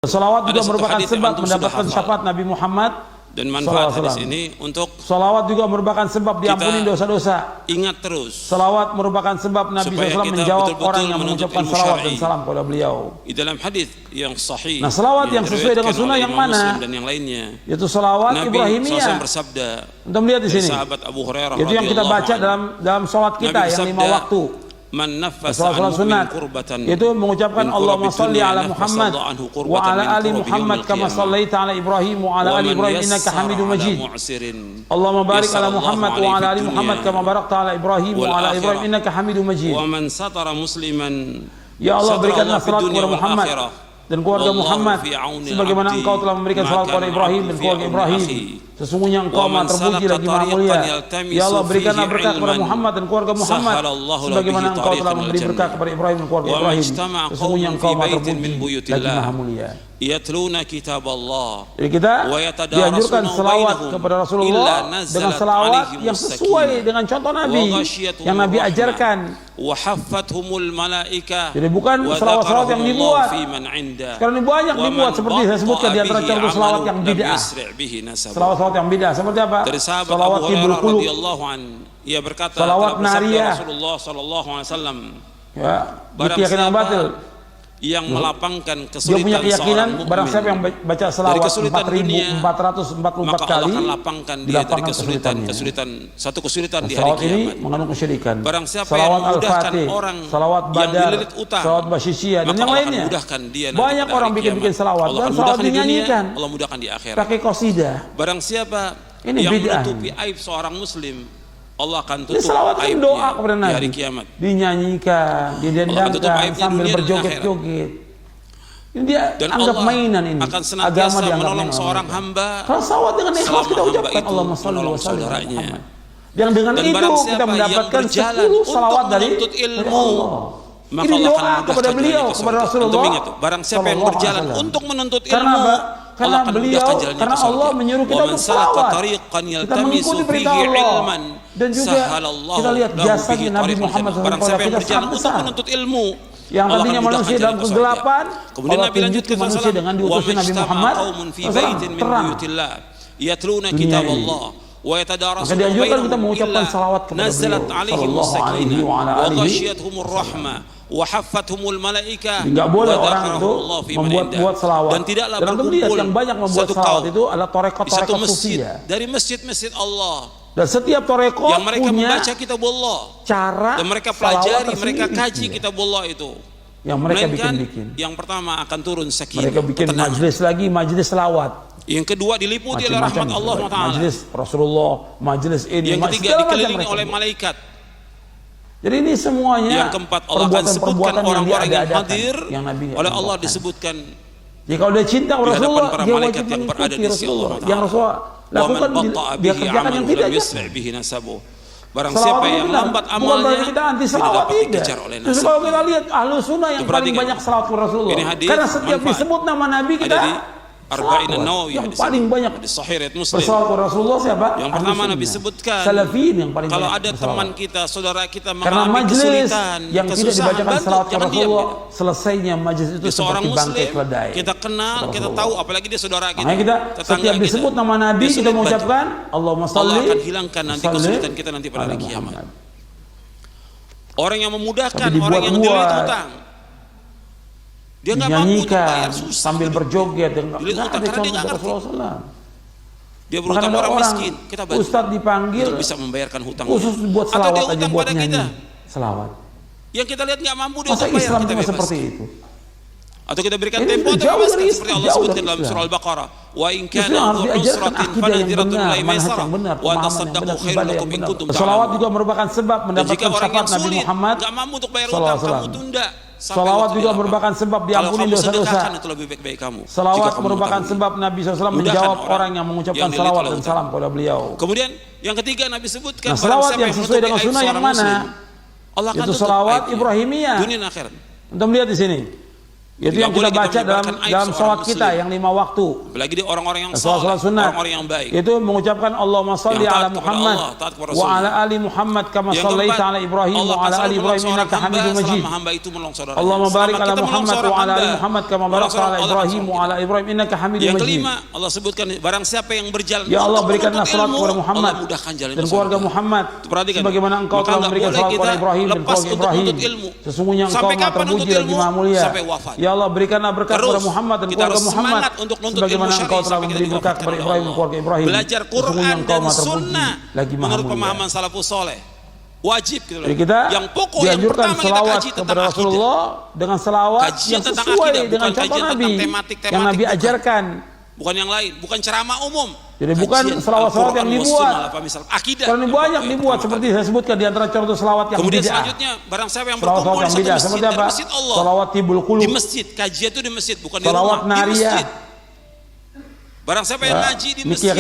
Salawat juga merupakan sebab mendapatkan syafaat Nabi Muhammad. Dan manfaat hadis ini untuk salawat juga merupakan sebab diampuni dosa-dosa. Ingat terus. Salawat merupakan sebab Nabi SAW menjawab orang yang mengucapkan salawat dan salam kepada beliau. Di dalam hadis yang sahih. Nah, salawat yang sesuai dengan sunnah yang mana? Dan yang lainnya. Yaitu salawat Ibrahimiyah. Nabi bersabda. Untuk melihat di sini. Sahabat Abu Hurairah. Itu yang kita baca dalam salat kita yang 5 waktu. Salat sunat itu mengucapkan Allahumma salli ala Muhammad wa ala ali Muhammad kama sallaita ala Ibrahim wa ala ali Ibrahim innaka Hamidum Majid. Allahumma barik ala Muhammad wa ala ali Muhammad kama barakta ala Ibrahim wa ala Ibrahim innaka Hamidum Majid. Ya Allah, berikanlah salat kepada Muhammad dan keluarga Muhammad sebagaimana Engkau telah memberikan salat kepada Ibrahim dan keluarga Ibrahim. Sesungguhnya Engkau maha terpuji lagi maha mulia. Ya Allah, berikanlah berkah kepada Muhammad dan keluarga Muhammad sebagaimana Engkau telah memberi berkah kepada Ibrahim dan keluarga Ibrahim. Sesungguhnya Engkau maha terpuji lagi maha mulia. Jadi kita dianjurkan selawat kepada Rasulullah dengan selawat yang sesuai dengan contoh Nabi yang Nabi ajarkan. Jadi bukan selawat-selawat yang dibuat. Sekarang ini banyak dibuat seperti saya sebutkan di antara contoh selawat yang bid'ah. Selawat yang beda seperti apa? Salawat Tibul Qulub. Ia berkata, salawat nariyah. Rasulullah sallallahu alaihi wasallam. Ya, keyakinan batil. Yang melapangkan kesulitan. Dia punya keyakinan barang siapa yang baca selawat 4.444 kali, akan lapangkan dia dari satu kesulitan di hari kiamat. Ini mengandung kesyirikan. Barang siapa salawat yang memudahkan orang salawat badar, yang dililit utang, salawat basyisiyah dan yang lainnya. Banyak orang bikin orang dan salawat dinyanyikan. Allah mudahkan di akhirat. Pakai qasidah. Barang siapa ini yang bid'ah. menutupi aib seorang muslim, Allah akan tutup aibnya doa kepada Nabi. Di hari kiamat. Dinyanyikan, didendangkan sambil berjoget-joget. Ini dia dan anggap Allah mainan ini. Akan senantiasa menolong seorang hamba. Kalau salawat dengan ikhlas kita ucapkan Allahumma shalli wa sallim ala Muhammad. Yang dengan dan itu kita mendapatkan 10 salawat dari Allah. Maka ini doa kepada beliau, kepada Rasulullah. Barang siapa yang berjalan untuk menuntut ilmu, karena beliau, karena Allah menyuruh kita untuk salawat. Kita mengikuti perintah Allah. Dan juga kita lihat jasanya Nabi Muhammad SAW kepada kita sangat besar. Yang tadinya manusia dalam kegelapan, Allah tunjukkan manusia dengan diutusnya Nabi Muhammad terang. Maka dianjurkan kita mengucapkan salawat kepada beliau sallallahu alaihi wa ala alihi. Tidak boleh orang itu membuat selawat. Dan tidaklah berkumpul yang banyak membuat selawat itu adalah torekot-torekot sufia. Dari masjid-masjid Allah. Dan setiap torekot yang mereka punya membaca kitab Allah. Cara dan mereka pelajari, mereka kaji kitab Allah itu. Yang mereka bikin-bikin. Yang pertama akan turun sakinah. Mereka bikin majelis lagi, majelis selawat. Yang kedua diliputi oleh rahmat Allah Taala. Majelis Rasulullah, majelis ini. Yang ketiga dikelilingi oleh malaikat. Jadi ini semuanya. Yang keempat Allah akan sebutkan orang-orang yang hadir yang Nabi oleh Allah disebutkan. Jadi kalau dia cinta Rasulullah, dia wajib mengikuti Rasulullah. Yang Rasulullah lakukan, dia kerjakan yang tidak aja. Barang siapa yang lambat amalnya, kita anti selawat tidak. Terus kalau kita lihat ahlu sunnah yang paling banyak selawat ke Rasulullah. Karena setiap disebut nama Nabi kita Arba'in An-Nawawi yang paling banyak bersalawat ke Rasulullah siapa? Yang pertama Nabi sebutkan salafin yang paling kalau banyak ada teman kita, saudara kita karena mengalami kesulitan, yang tidak dibacakan salawat ke Rasulullah, selesainya majlis itu seperti bangkai keledai. Kita kenal, kita tahu, apalagi dia saudara kita. Kita setiap disebut nama Nabi kita mengucapkan Allahumma shalli. Allah akan hilangkan nanti kesulitan kita nanti pada hari kiamat. Orang yang memudahkan orang yang dililit utang, dia nggak mampu untuk bayar, susah sambil berjoget dan nggak ada contoh dia ngerti. Rasulullah. Dia berutang orang miskin, kita bantu. Ustadz dipanggil untuk bisa membayarkan hutang. Khusus buat selawat aja buat nyanyi. Selawat. Yang kita lihat nggak mampu dia untuk bayar, Islam kita seperti itu. Atau kita berikan tempo atau bebaskan seperti Allah sebutkan dalam surah Al-Baqarah. Wa in kana dzu usratin fanadhiratun ila maisarah wa tasaddaqu khairun lakum in kuntum ta'lamun. Selawat juga merupakan sebab mendapatkan syafaat Nabi Muhammad. Enggak mampu untuk bayar utang, kamu tunda. Salawat juga merupakan sebab diampuni dosa-dosa. Salawat merupakan sebab Nabi SAW menjawab orang yang mengucapkan salawat dan salam kepada beliau. Kemudian yang ketiga Nabi sebutkan salawat yang sesuai dengan sunnah yang mana? Itu salawat Ibrahimiyah. Dunia akhirat. Untuk melihat di sini. Itu yang kita baca dalam sholat kita yang 5 waktu. Apalagi di orang-orang yang saleh, orang-orang yang baik. Itu mengucapkan Allahumma shalli ala Muhammad wa ala ali Muhammad kama shallaita ala Ibrahim wa ala ali Ibrahim innaka Hamidum Majid. Allahumma barik ala Muhammad wa ala ali Muhammad kama barakta ala Ibrahim wa ala Ibrahim innaka Hamidum Majid. Yang kelima, Allah sebutkan barang siapa yang berjalan ya Allah berikanlah salat kepada Muhammad dan keluarga Muhammad sebagaimana engkau telah memberikan salat kepada Ibrahim dan keluarga Ibrahim. Sesungguhnya engkau maha terpuji lagi maha mulia. Ya Allah berikanlah berkat kepada Muhammad dan keluarga Muhammad sebagaimana engkau telah memberi berkat kepada Ibrahim dan keluarga Ibrahim. Belajar Quran dan Sunnah menurut pemahaman salafus soleh wajib gitu. Jadi kita yang pokok dianjurkan yang selawat kepada Rasulullah dengan selawat yang sesuai dengan contoh Nabi yang Nabi ajarkan, bukan yang lain, bukan ceramah umum. Jadi bukan selawat-selawat yang dibuat. Karena banyak dibuat seperti saya sebutkan di antara contoh selawat yang kemudian bid'ah. Selanjutnya barang siapa yang berkumpul di satu masjid dan masjid Allah. Selawat tibul qulub. Di masjid, kajian itu di masjid, bukan di selawat rumah, di masjid. Barang siapa yang ngaji di masjid,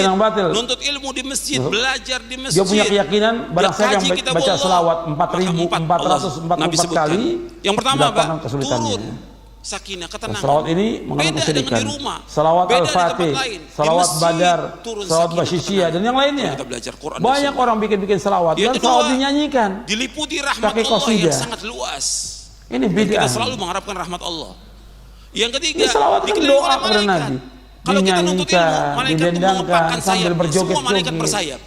nuntut ilmu di masjid, belajar di masjid. Dia punya keyakinan barang siapa yang baca selawat 4.404 kali. Yang pertama, turun sakinah, ketenangan. Selawat ini mengandung kesyirikan. Selawat Al-Fatih, selawat Badar, selawat Basyishiyah dan yang lainnya. Banyak orang bikin selawat dan selawat dinyanyikan. Diliputi rahmat Allah yang sangat luas. Ini bid'ah. Kita selalu mengharapkan rahmat Allah. Yang ketiga, selawat doa kepada Nabi. Kalau kita nuntut ilmu, malaikat mengepakkan sayap, semua malaikat bersayap.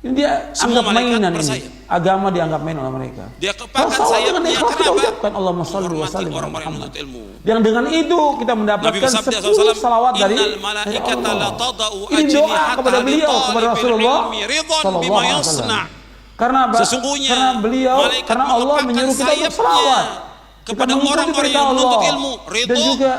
Ini dia anggap mainan ini. Agama dianggap main oleh mereka. Dia kepakkan sayapnya, kenapa? Allahumma shalli wa sallim ala orang-orang yang Muhammad. menuntut ilmu. Yang dengan itu kita mendapatkan 10 salawat dari Allah. Ini doa kepada beliau, kepada Rasulullah sallallahu alaihi wasallam. Karena apa? Karena beliau, karena Allah menyuruh kita untuk salawat kepada orang-orang yang menuntut ilmu, dan juga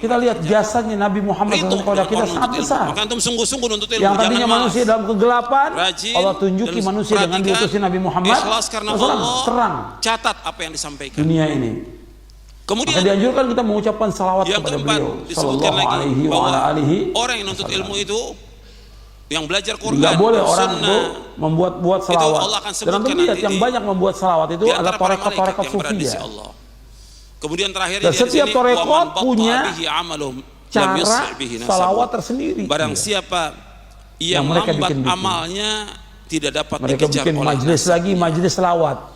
kita lihat jasanya Nabi Muhammad SAW kepada kita sangat besar. Maka antum sungguh-sungguh nuntut ilmu. Yang tadinya manusia dalam kegelapan, Allah tunjuki manusia dengan diutusnya Nabi Muhammad. Ikhlas karena Allah terang. Catat apa yang disampaikan. Dunia ini. Kemudian dianjurkan kita mengucapkan salawat kepada beliau. Disebutkan lagi bahwa orang yang nuntut ilmu itu yang belajar Quran, tidak boleh orang itu membuat salawat. Dan lihat yang banyak membuat salawat itu adalah torekat sufiyah. Kemudian terakhir dan setiap torekot punya cara salawat tersendiri. Barang siapa yang lambat amalnya tidak dapat mereka bikin majelis lagi, majelis salawat.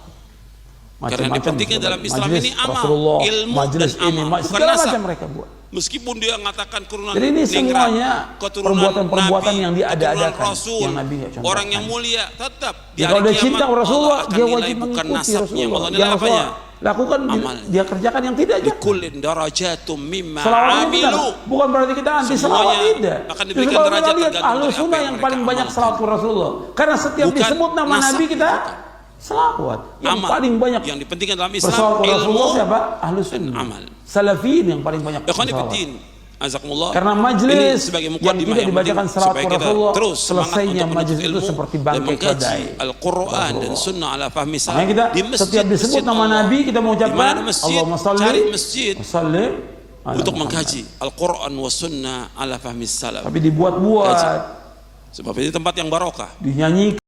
Karena pentingnya dalam Islam ini amal, ilmu majelis dan amal, ini segala macam mereka buat. Meskipun dia mengatakan keturunan jadi ini semuanya perbuatan-perbuatan yang diada-adakan yang Nabi nggak contohkan. Orang yang mulia tetap kalau dia cinta Rasulullah dia wajib mengikuti Rasulullah. Yang Rasulullah lakukan dia kerjakan yang tidak dikullin darajatum mimma amilu. Bukan berarti kita anti salawat, tidak. Akan diberikan derajat tergantung Ahlus Sunnah yang paling banyak salawat ke Rasulullah. Karena setiap disebut nama Nabi kita salawat. Yang paling banyak yang dipentingkan dalam Islam Rasulullah siapa? Ahlus Sunnah. Salafin yang paling banyak salawat. Karena majelis yang tidak dibacakan salawat ke Rasulullah, selesainya majelis itu seperti bangkai keledai. Al-Quran dan Sunnah ala fahmi salaf. Kita setiap disebut nama Nabi kita mengucapkan Allahumma shalli wa sallim untuk mengkaji Al-Quran wa Sunnah ala fahmi salaf. Tapi dibuat-buat. Sebab ini tempat yang barokah. Dinyanyikan.